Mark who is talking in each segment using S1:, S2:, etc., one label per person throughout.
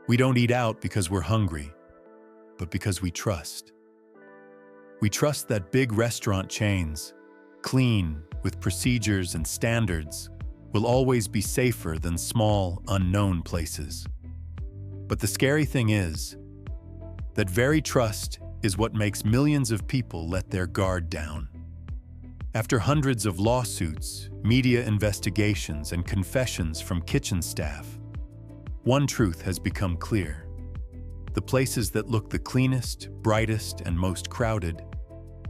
S1: We don't eat out because we're hungry, but because we trust. We trust that big restaurant chains, clean, with procedures and standards, will always be safer than small, unknown places. But the scary thing is, that very trust is what makes millions of people let their guard down. After hundreds of lawsuits, media investigations, and confessions from kitchen staff, one truth has become clear. The places that look the cleanest, brightest, and most crowded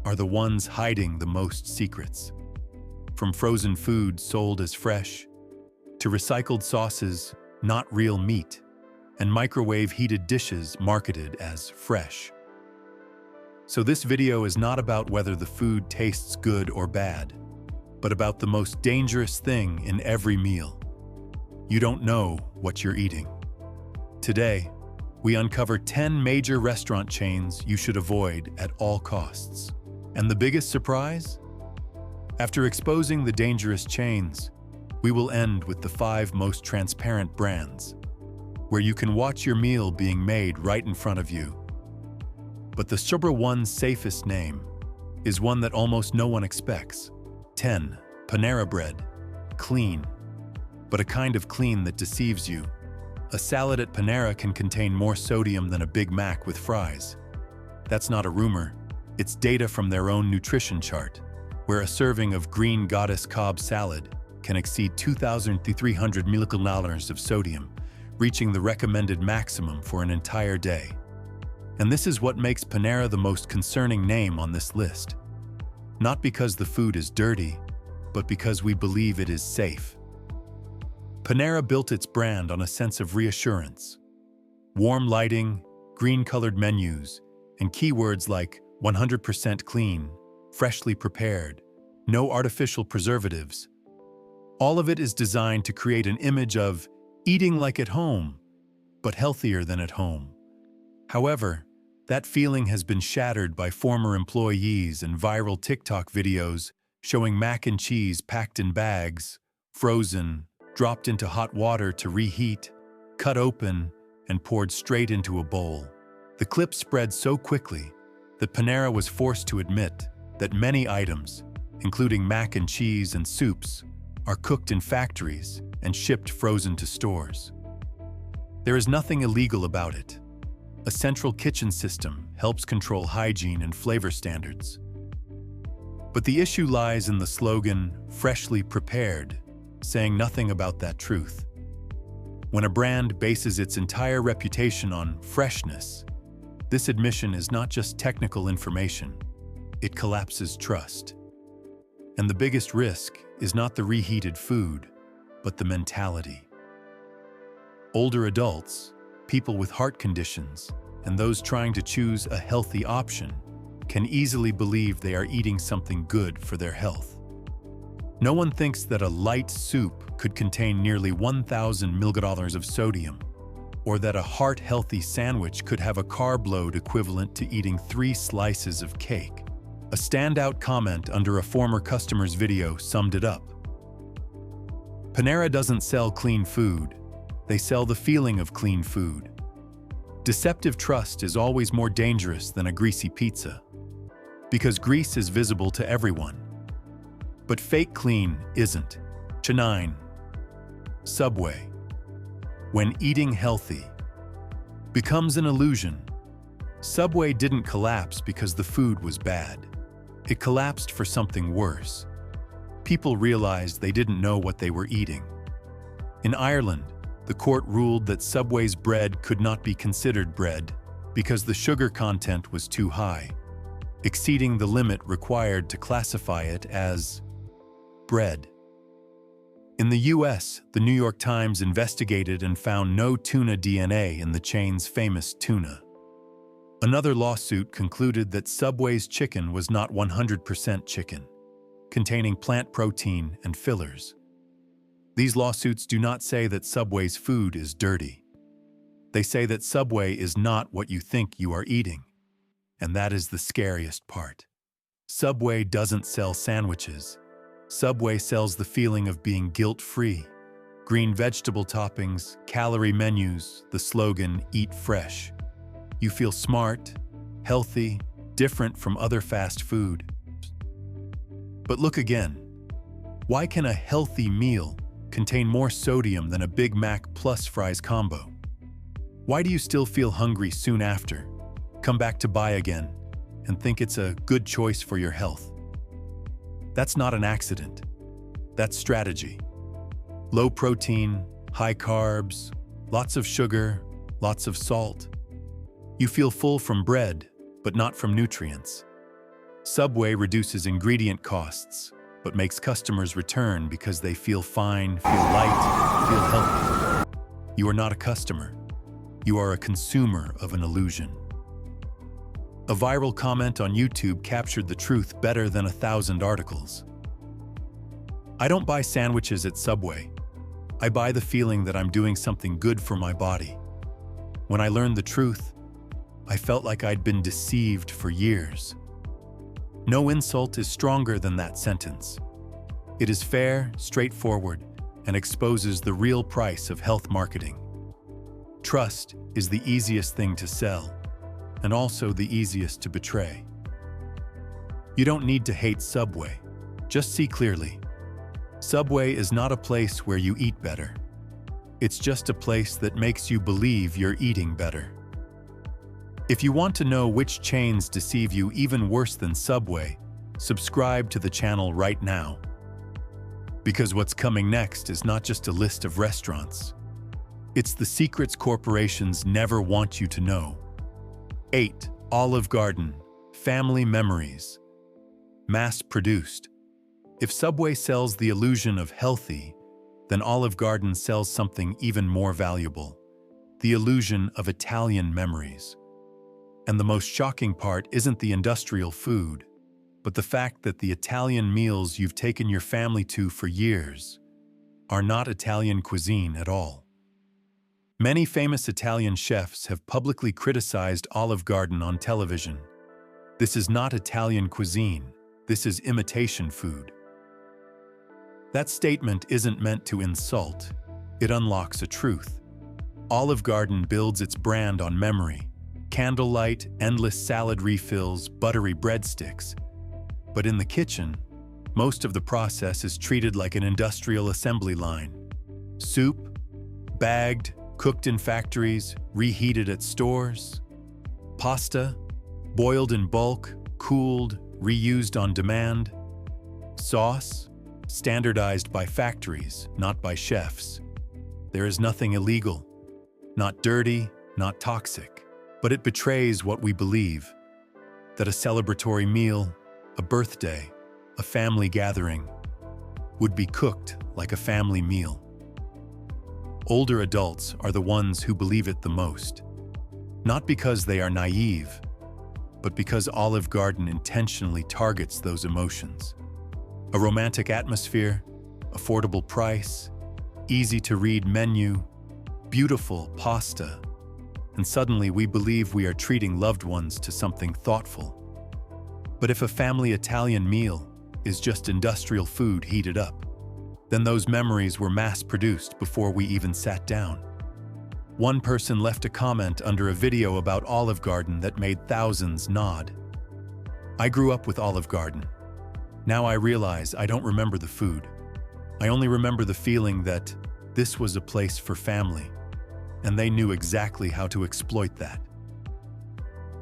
S1: are the ones hiding the most secrets. From frozen food sold as fresh, to recycled sauces, not real meat, and microwave-heated dishes marketed as fresh. So this video is not about whether the food tastes good or bad, but about the most dangerous thing in every meal. You don't know what you're eating. Today, we uncover 10 major restaurant chains you should avoid at all costs. And the biggest surprise? After exposing the dangerous chains, we will end with the 5 most transparent brands, where you can watch your meal being made right in front of you. But the number one safest name is one that almost no one expects. 10. Panera Bread. Clean, but a kind of clean that deceives you. A salad at Panera can contain more sodium than a Big Mac with fries. That's not a rumor, it's data from their own nutrition chart, where a serving of green goddess Cobb salad can exceed 2,300 milligrams of sodium, reaching the recommended maximum for an entire day. And this is what makes Panera the most concerning name on this list. Not because the food is dirty, but because we believe it is safe. Panera built its brand on a sense of reassurance. Warm lighting, green-colored menus, and keywords like 100% clean, freshly prepared, no artificial preservatives. All of it is designed to create an image of eating like at home, but healthier than at home. However, that feeling has been shattered by former employees and viral TikTok videos showing mac and cheese packed in bags, frozen, dropped into hot water to reheat, cut open, and poured straight into a bowl. The clip spread so quickly that Panera was forced to admit that many items, including mac and cheese and soups, are cooked in factories and shipped frozen to stores. There is nothing illegal about it. A central kitchen system helps control hygiene and flavor standards. But the issue lies in the slogan, freshly prepared, saying nothing about that truth. When a brand bases its entire reputation on freshness, this admission is not just technical information, it collapses trust. And the biggest risk is not the reheated food, but the mentality. Older adults, people with heart conditions, and those trying to choose a healthy option can easily believe they are eating something good for their health. No one thinks that a light soup could contain nearly 1,000 milligrams of sodium, or that a heart-healthy sandwich could have a carb load equivalent to eating 3 slices of cake. A standout comment under a former customer's video summed it up. Panera doesn't sell clean food, they sell the feeling of clean food. Deceptive trust is always more dangerous than a greasy pizza, because grease is visible to everyone. But fake clean isn't. 9. Subway. When eating healthy becomes an illusion. Subway didn't collapse because the food was bad. It collapsed for something worse. People realized they didn't know what they were eating. In Ireland, the court ruled that Subway's bread could not be considered bread because the sugar content was too high, exceeding the limit required to classify it as bread. In the US, the New York Times investigated and found no tuna DNA in the chain's famous tuna. Another lawsuit concluded that Subway's chicken was not 100% chicken, containing plant protein and fillers. These lawsuits do not say that Subway's food is dirty. They say that Subway is not what you think you are eating. And that is the scariest part. Subway doesn't sell sandwiches. Subway sells the feeling of being guilt-free, Green vegetable toppings, calorie menus, the slogan, "Eat fresh." You feel smart, healthy, different from other fast food. But look again. Why can a healthy meal contain more sodium than a Big Mac plus fries combo? Why do you still feel hungry soon after, come back to buy again, and think it's a good choice for your health? That's not an accident. That's strategy. Low protein, high carbs, lots of sugar, lots of salt. You feel full from bread, but not from nutrients. Subway reduces ingredient costs, but makes customers return because they feel fine, feel light, feel healthy. You are not a customer. You are a consumer of an illusion. A viral comment on YouTube captured the truth better than 1,000 articles. I don't buy sandwiches at Subway. I buy the feeling that I'm doing something good for my body. When I learned the truth, I felt like I'd been deceived for years. No insult is stronger than that sentence. It is fair, straightforward, and exposes the real price of health marketing. Trust is the easiest thing to sell, and also the easiest to betray. You don't need to hate Subway. Just see clearly. Subway is not a place where you eat better. It's just a place that makes you believe you're eating better. If you want to know which chains deceive you even worse than Subway, subscribe to the channel right now. Because what's coming next is not just a list of restaurants. It's the secrets corporations never want you to know. 8. Olive Garden. Family memories. Mass-produced. If Subway sells the illusion of healthy, then Olive Garden sells something even more valuable. The illusion of Italian memories. And the most shocking part isn't the industrial food, but the fact that the Italian meals you've taken your family to for years are not Italian cuisine at all. Many famous Italian chefs have publicly criticized Olive Garden on television. This is not Italian cuisine, this is imitation food. That statement isn't meant to insult, it unlocks a truth. Olive Garden builds its brand on memory. Candlelight, endless salad refills, buttery breadsticks. But in the kitchen, most of the process is treated like an industrial assembly line. Soup, bagged, cooked in factories, reheated at stores. Pasta, boiled in bulk, cooled, reused on demand. Sauce, standardized by factories, not by chefs. There is nothing illegal, not dirty, not toxic. But it betrays what we believe, that a celebratory meal, a birthday, a family gathering, would be cooked like a family meal. Older adults are the ones who believe it the most, not because they are naive, but because Olive Garden intentionally targets those emotions. A romantic atmosphere, affordable price, easy-to-read menu, beautiful pasta, and suddenly we believe we are treating loved ones to something thoughtful. But if a family Italian meal is just industrial food heated up, then those memories were mass-produced before we even sat down. One person left a comment under a video about Olive Garden that made thousands nod. I grew up with Olive Garden. Now I realize I don't remember the food. I only remember the feeling that this was a place for family. And they knew exactly how to exploit that.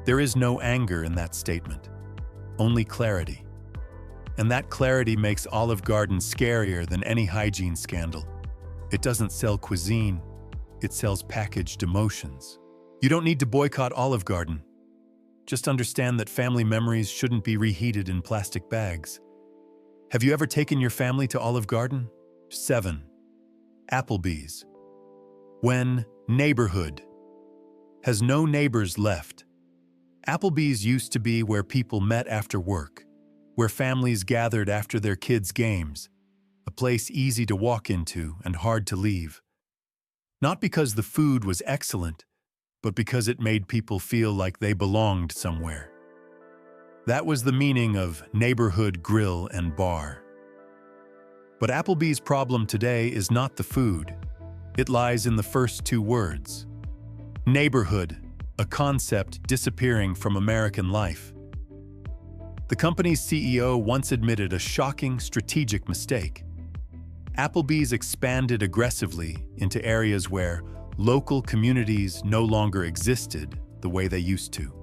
S1: There is no anger in that statement, only clarity. And that clarity makes Olive Garden scarier than any hygiene scandal. It doesn't sell cuisine, it sells packaged emotions. You don't need to boycott Olive Garden. Just understand that family memories shouldn't be reheated in plastic bags. Have you ever taken your family to Olive Garden? 7. Applebee's. When neighborhood has no neighbors left. Applebee's used to be where people met after work, where families gathered after their kids' games, a place easy to walk into and hard to leave. Not because the food was excellent, but because it made people feel like they belonged somewhere. That was the meaning of neighborhood grill and bar. But Applebee's problem today is not the food. It lies in the first two words. Neighborhood, a concept disappearing from American life. The company's CEO once admitted a shocking strategic mistake. Applebee's expanded aggressively into areas where local communities no longer existed the way they used to.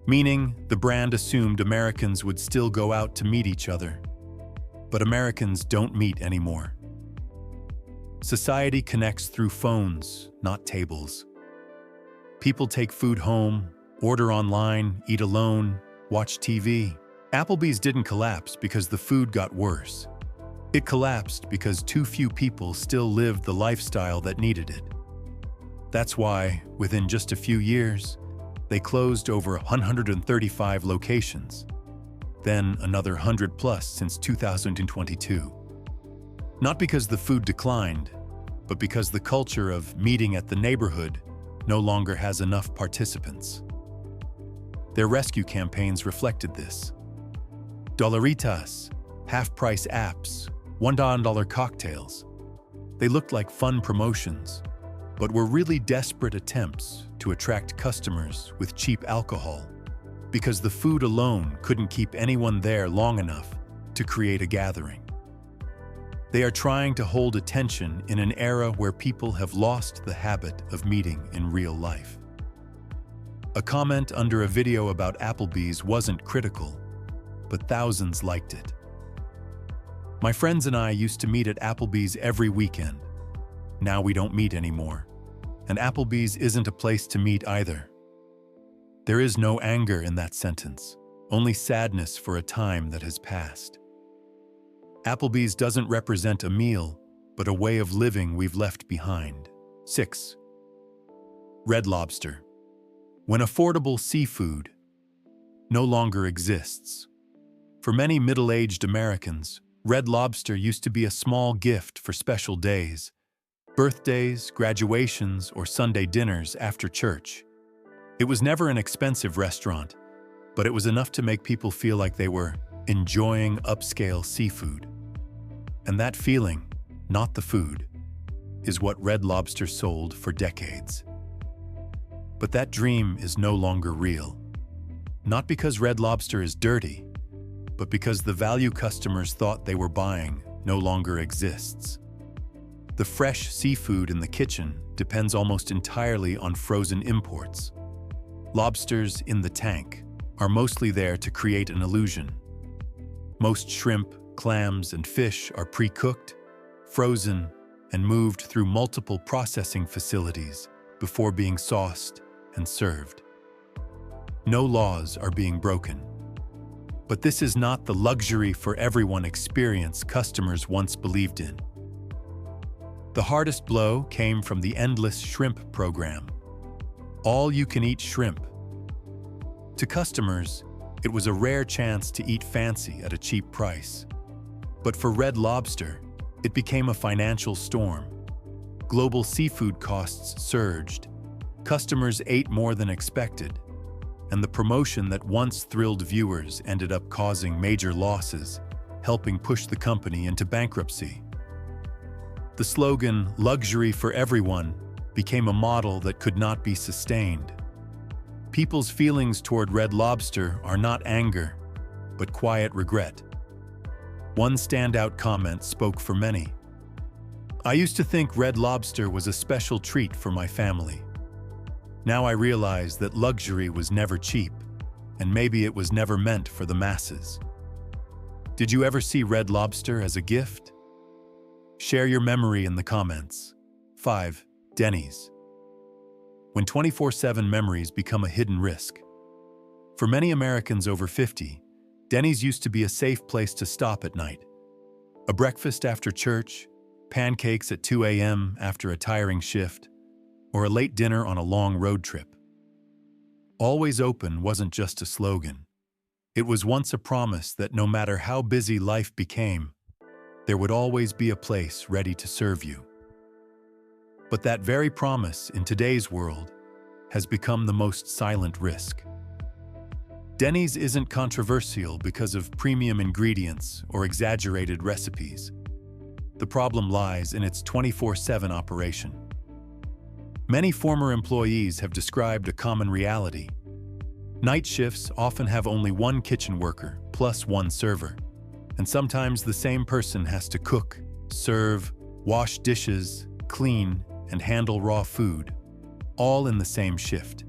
S1: Meaning, the brand assumed Americans would still go out to meet each other. But Americans don't meet anymore. Society connects through phones, not tables. People take food home, order online, eat alone, watch TV. Applebee's didn't collapse because the food got worse. It collapsed because too few people still lived the lifestyle that needed it. That's why, within just a few years, they closed over 135 locations, then another 100 plus since 2022. Not because the food declined, but because the culture of meeting at the neighborhood no longer has enough participants. Their rescue campaigns reflected this. Dollaritas, half-price apps, $1 cocktails. They looked like fun promotions, but were really desperate attempts to attract customers with cheap alcohol, because the food alone couldn't keep anyone there long enough to create a gathering. They are trying to hold attention in an era where people have lost the habit of meeting in real life. A comment under a video about Applebee's wasn't critical, but thousands liked it. My friends and I used to meet at Applebee's every weekend. Now we don't meet anymore, and Applebee's isn't a place to meet either. There is no anger in that sentence, only sadness for a time that has passed. Applebee's doesn't represent a meal, but a way of living we've left behind. 6. Red Lobster. When affordable seafood no longer exists. For many middle-aged Americans, Red Lobster used to be a small gift for special days, birthdays, graduations, or Sunday dinners after church. It was never an expensive restaurant, but it was enough to make people feel like they were enjoying upscale seafood. And that feeling, not the food, is what Red Lobster sold for decades. But that dream is no longer real. Not because Red Lobster is dirty, but because the value customers thought they were buying no longer exists. The fresh seafood in the kitchen depends almost entirely on frozen imports. Lobsters in the tank are mostly there to create an illusion. Most shrimp, clams, and fish are pre-cooked, frozen, and moved through multiple processing facilities before being sauced and served. No laws are being broken. But this is not the luxury for everyone experience customers once believed in. The hardest blow came from the endless shrimp program. All-you-can-eat shrimp. To customers, it was a rare chance to eat fancy at a cheap price. But for Red Lobster, it became a financial storm. Global seafood costs surged. Customers ate more than expected. And the promotion that once thrilled viewers ended up causing major losses, helping push the company into bankruptcy. The slogan, "Luxury for everyone," became a model that could not be sustained. People's feelings toward Red Lobster are not anger, but quiet regret. One standout comment spoke for many. "I used to think Red Lobster was a special treat for my family. Now I realize that luxury was never cheap, and maybe it was never meant for the masses." Did you ever see Red Lobster as a gift? Share your memory in the comments. 5. Denny's. When 24/7 memories become a hidden risk. For many Americans over 50, Denny's used to be a safe place to stop at night. A breakfast after church, pancakes at 2 a.m. after a tiring shift, or a late dinner on a long road trip. Always open wasn't just a slogan. It was once a promise that no matter how busy life became, there would always be a place ready to serve you. But that very promise in today's world has become the most silent risk. Denny's isn't controversial because of premium ingredients or exaggerated recipes. the problem lies in its 24/7 operation. Many former employees have described a common reality. Night shifts often have only one kitchen worker plus one server, and sometimes the same person has to cook, serve, wash dishes, clean, and handle raw food, all in the same shift.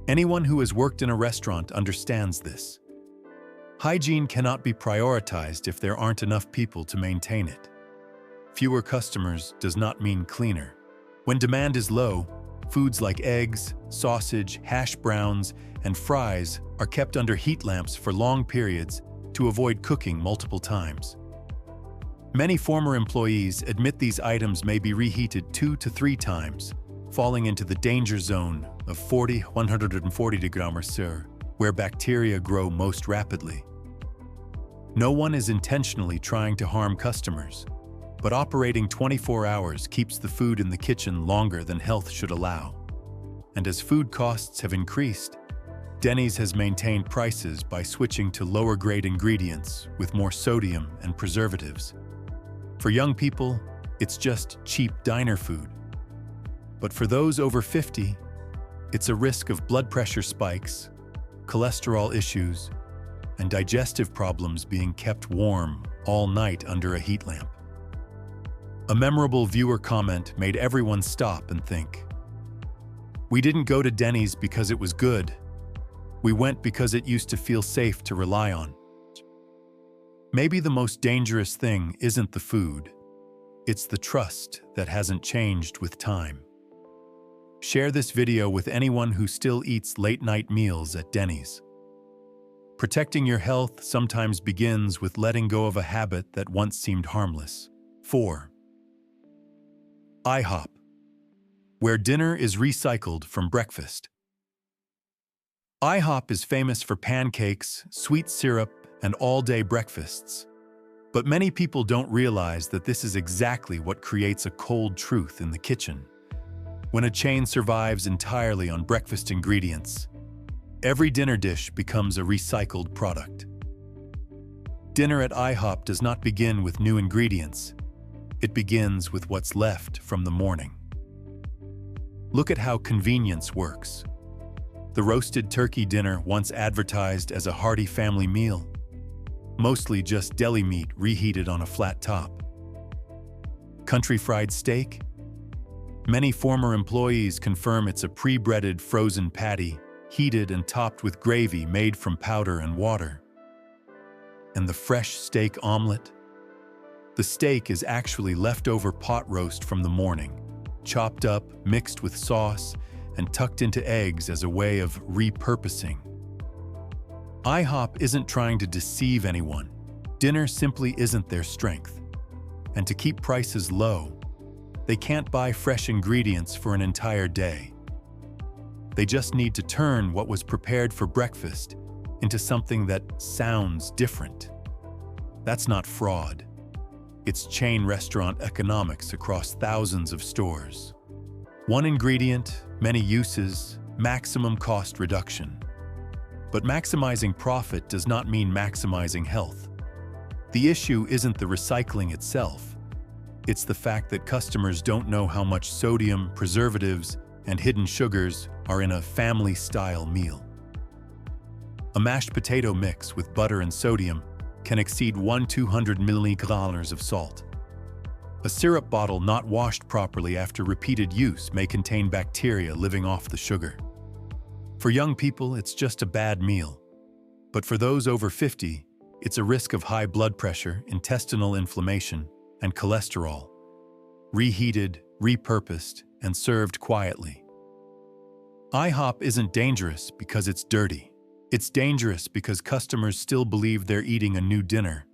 S1: Anyone who has worked in a restaurant understands this. Hygiene cannot be prioritized if there aren't enough people to maintain it. Fewer customers does not mean cleaner. When demand is low, foods like eggs, sausage, hash browns, and fries are kept under heat lamps for long periods to avoid cooking multiple times. Many former employees admit these items may be reheated 2 to 3 times, falling into the danger zone of 140 degrees Celsius, where bacteria grow most rapidly. No one is intentionally trying to harm customers, but operating 24 hours keeps the food in the kitchen longer than health should allow. And as food costs have increased, Denny's has maintained prices by switching to lower-grade ingredients with more sodium and preservatives. For young people, it's just cheap diner food. But for those over 50, it's a risk of blood pressure spikes, cholesterol issues, and digestive problems being kept warm all night under a heat lamp. A memorable viewer comment made everyone stop and think. We didn't go to Denny's because it was good. We went because it used to feel safe to rely on. Maybe the most dangerous thing isn't the food. It's the trust that hasn't changed with time. Share this video with anyone who still eats late-night meals at Denny's. Protecting your health sometimes begins with letting go of a habit that once seemed harmless. 4. IHOP, where dinner is recycled from breakfast. IHOP is famous for pancakes, sweet syrup, and all-day breakfasts. But many people don't realize that this is exactly what creates a cold truth in the kitchen. When a chain survives entirely on breakfast ingredients, every dinner dish becomes a recycled product. Dinner at IHOP does not begin with new ingredients. It begins with what's left from the morning. Look at how convenience works. The roasted turkey dinner once advertised as a hearty family meal, mostly just deli meat reheated on a flat top. Country fried steak? Many former employees confirm it's a pre-breaded frozen patty, heated and topped with gravy made from powder and water. And the fresh steak omelet? The steak is actually leftover pot roast from the morning, chopped up, mixed with sauce, and tucked into eggs as a way of repurposing. IHOP isn't trying to deceive anyone. Dinner simply isn't their strength. And to keep prices low, they can't buy fresh ingredients for an entire day. They just need to turn what was prepared for breakfast into something that sounds different. That's not fraud. It's chain restaurant economics across thousands of stores. One ingredient, many uses, maximum cost reduction. But maximizing profit does not mean maximizing health. The issue isn't the recycling itself. It's the fact that customers don't know how much sodium, preservatives, and hidden sugars are in a family-style meal. A mashed potato mix with butter and sodium can exceed 200 milliliters of salt. A syrup bottle not washed properly after repeated use may contain bacteria living off the sugar. For young people, it's just a bad meal. But for those over 50, it's a risk of high blood pressure, intestinal inflammation, and cholesterol. Reheated, repurposed, and served quietly. IHOP isn't dangerous because it's dirty. It's dangerous because customers still believe they're eating a new dinner,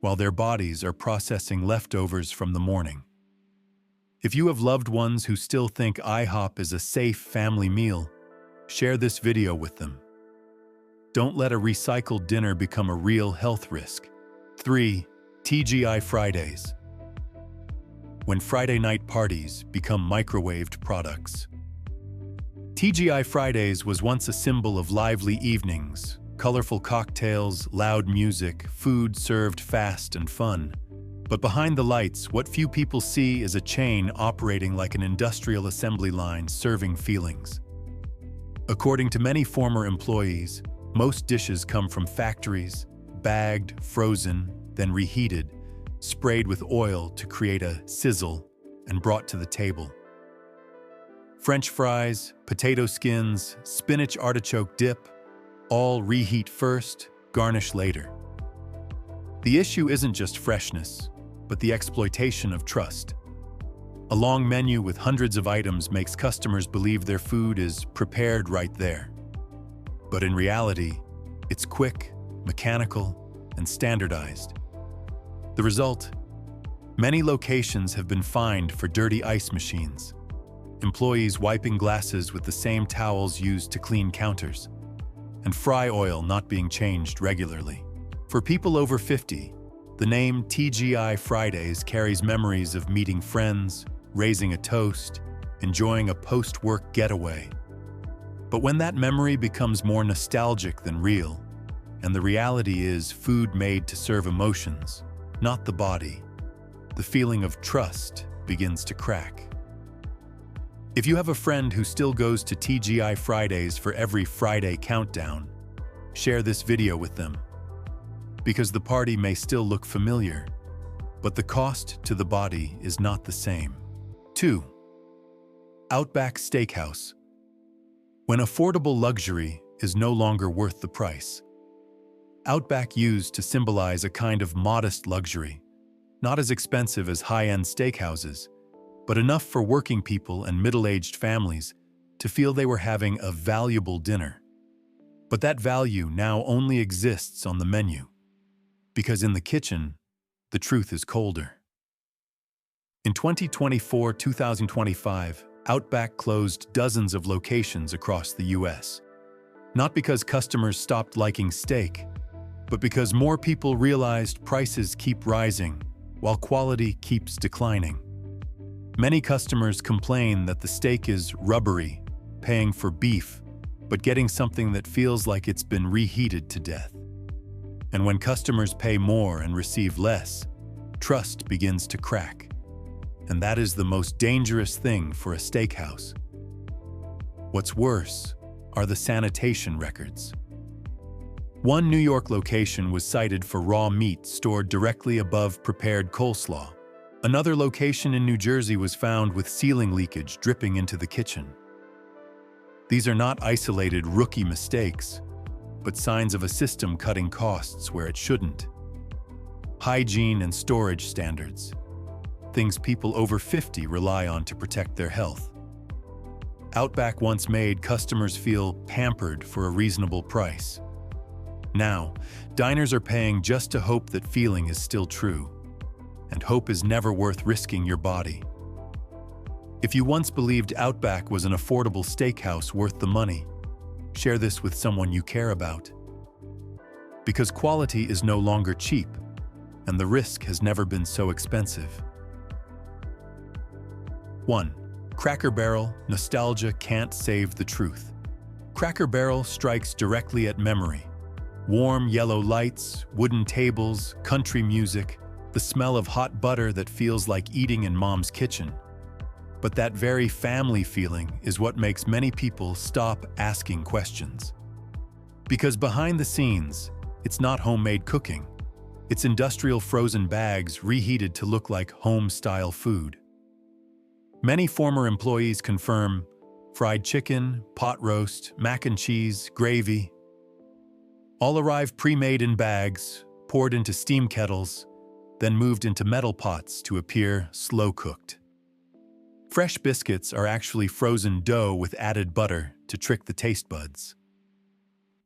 S1: while their bodies are processing leftovers from the morning. If you have loved ones who still think IHOP is a safe family meal, share this video with them. Don't let a recycled dinner become a real health risk. 3. TGI Fridays, when Friday night parties become microwaved products. TGI Fridays was once a symbol of lively evenings, colorful cocktails, loud music, food served fast and fun. But behind the lights, what few people see is a chain operating like an industrial assembly line serving feelings. According to many former employees, most dishes come from factories, bagged, frozen, then reheated, sprayed with oil to create a sizzle, and brought to the table. French fries, potato skins, spinach artichoke dip, all reheat first, garnish later. The issue isn't just freshness, but the exploitation of trust. A long menu with hundreds of items makes customers believe their food is prepared right there. But in reality, it's quick, mechanical, and standardized. The result? Many locations have been fined for dirty ice machines, employees wiping glasses with the same towels used to clean counters, and fry oil not being changed regularly. For people over 50, the name TGI Fridays carries memories of meeting friends, raising a toast, enjoying a post-work getaway. But when that memory becomes more nostalgic than real, and the reality is food made to serve emotions, not the body, the feeling of trust begins to crack. If you have a friend who still goes to TGI Fridays for every Friday countdown, share this video with them. Because the party may still look familiar, but the cost to the body is not the same. 2. Outback Steakhouse. When affordable luxury is no longer worth the price. Outback used to symbolize a kind of modest luxury, not as expensive as high-end steakhouses, but enough for working people and middle-aged families to feel they were having a valuable dinner. But that value now only exists on the menu, because in the kitchen, the truth is colder. In 2024-2025, Outback closed dozens of locations across the U.S. Not because customers stopped liking steak, but because more people realized prices keep rising while quality keeps declining. Many customers complain that the steak is rubbery, paying for beef, but getting something that feels like it's been reheated to death. And when customers pay more and receive less, trust begins to crack. And that is the most dangerous thing for a steakhouse. What's worse are the sanitation records. One New York location was cited for raw meat stored directly above prepared coleslaw. Another location in New Jersey was found with ceiling leakage dripping into the kitchen. These are not isolated rookie mistakes, but signs of a system cutting costs where it shouldn't. Hygiene and storage standards, things people over 50 rely on to protect their health. Outback once made customers feel pampered for a reasonable price. Now, diners are paying just to hope that feeling is still true, and hope is never worth risking your body. If you once believed Outback was an affordable steakhouse worth the money, share this with someone you care about. Because quality is no longer cheap, and the risk has never been so expensive. 1. Cracker Barrel, nostalgia can't save the truth. Cracker Barrel strikes directly at memory. Warm yellow lights, wooden tables, country music, the smell of hot butter that feels like eating in mom's kitchen. But that very family feeling is what makes many people stop asking questions. Because behind the scenes, it's not homemade cooking. It's industrial frozen bags reheated to look like home-style food. Many former employees confirm fried chicken, pot roast, mac and cheese, gravy, all arrive pre-made in bags, poured into steam kettles, then moved into metal pots to appear slow-cooked. Fresh biscuits are actually frozen dough with added butter to trick the taste buds.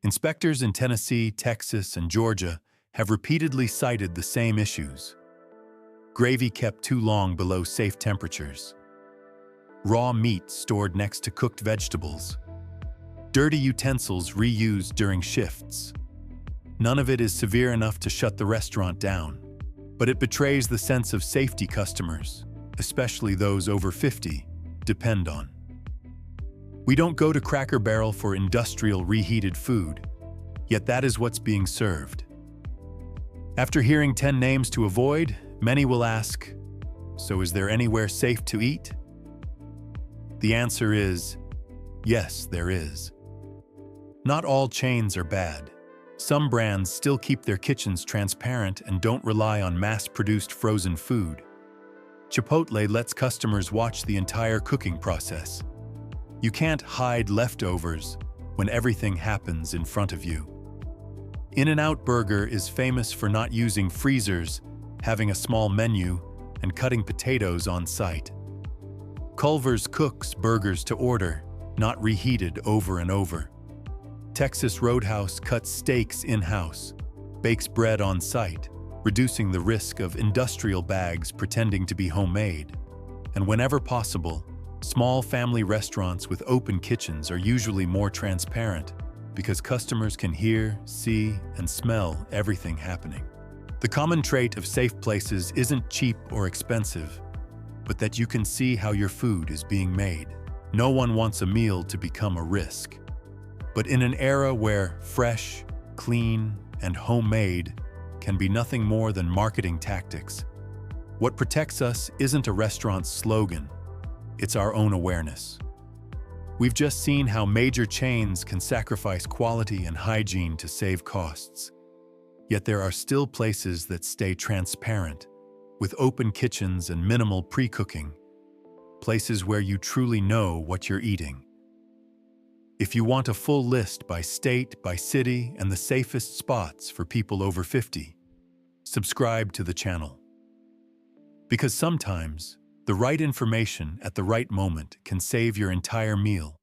S1: Inspectors in Tennessee, Texas, and Georgia have repeatedly cited the same issues. Gravy kept too long below safe temperatures. Raw meat stored next to cooked vegetables. Dirty utensils reused during shifts. None of it is severe enough to shut the restaurant down, but it betrays the sense of safety customers, especially those over 50, depend on. We don't go to Cracker Barrel for industrial reheated food, yet that is what's being served. After hearing 10 names to avoid, Many will ask, so is there anywhere safe to eat? The answer is, yes, there is. Not all chains are bad. Some brands still keep their kitchens transparent and don't rely on mass-produced frozen food. Chipotle lets customers watch the entire cooking process. You can't hide leftovers when everything happens in front of you. In-N-Out Burger is famous for not using freezers, having a small menu, and cutting potatoes on site. Culver's cooks burgers to order, not reheated over and over. Texas Roadhouse cuts steaks in-house, bakes bread on site, reducing the risk of industrial bags pretending to be homemade. And whenever possible, small family restaurants with open kitchens are usually more transparent because customers can hear, see, and smell everything happening. The common trait of safe places isn't cheap or expensive, but that you can see how your food is being made. No one wants a meal to become a risk. But in an era where fresh, clean, and homemade can be nothing more than marketing tactics, what protects us isn't a restaurant's slogan, it's our own awareness. We've just seen how major chains can sacrifice quality and hygiene to save costs. Yet there are still places that stay transparent, with open kitchens and minimal pre-cooking, places where you truly know what you're eating. If you want a full list by state, by city, and the safest spots for people over 50, subscribe to the channel. Because sometimes, the right information at the right moment can save your entire meal.